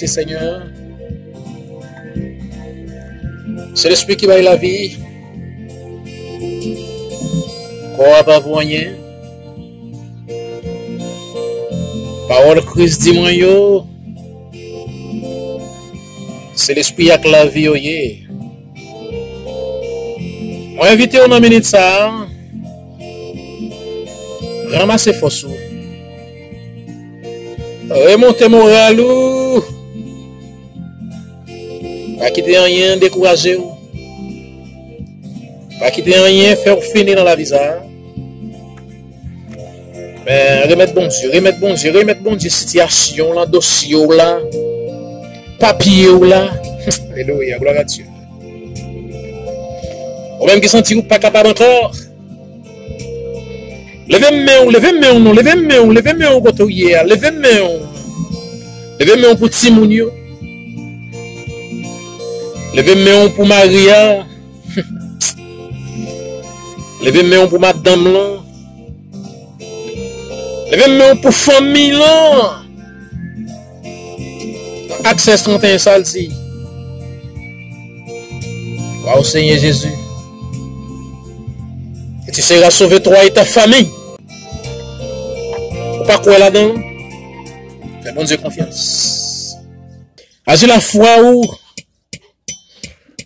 merci Seigneur. C'est l'esprit qui va la vie. Quoi pas rien. Parole Christ dit moi yo. C'est l'esprit avec la vie oye. Moi invité on minute ça. Ramasser force. Remonter moral ou. Pas quitter rien décourager ou. Pas quitter rien faire finir dans la vie ça. Mais remettre bon Dieu, situation là, dossier là, papier là. Alléluia, gloire à Dieu. Ou même qui senti ou pas capable encore. Levez main côté hier, levez main pour Timonio. Levez main pour Maria. Levez main pour madame là. Levez main pour famille là. Accès 31 salti. Wow, Seigneur Jésus. Et tu seras sauvé toi et ta famille. Ou pas quoi là-dedans? Fais bon Dieu confiance. Agis la foi où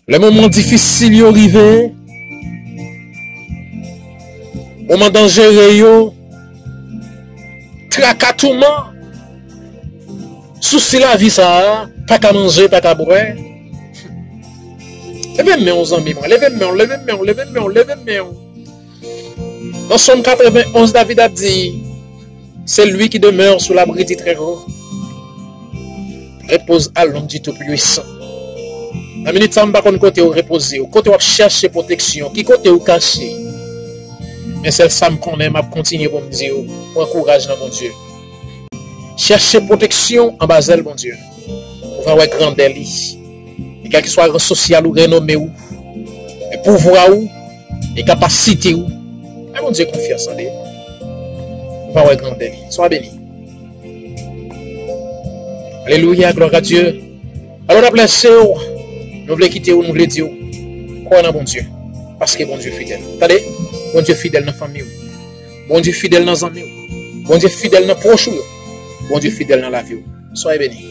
le moment difficile est arrivé. Moment dangereux yo. Tracatouement. Souci la vie ça, pas qu'à manger, pas qu'à boire. Levez-moi aux amis, levez-moi. Dans Somme 91, David a dit, c'est lui qui demeure sous l'abri du Très-Haut. Repose à l'ombre du Tout-Puissant. La minute ça, pas côté où reposer, côté où chercher protection, qui côté où cacher. Mais c'est ça qu'on aime à continuer pour me dire, pour encourager dans mon Dieu. Cherchez protection en bas mon Dieu. On va avoir grand délit. Et quel que soit le social ou renommé ou, et pouvoir ou, et capacité ou. Et mon Dieu confiance en lui. On va avoir grand délit. Sois béni. Alléluia, gloire à Dieu. Alors on a placé, nous voulons quitter ou nous voulons dire, quoi dans bon Dieu. Parce que bon Dieu fidèle. Attendez, bon Dieu fidèle dans la famille. Bon Dieu fidèle dans les amis. Bon Dieu fidèle dans les proches. Bon Dieu fidèle dans la vie. Soyez bénis.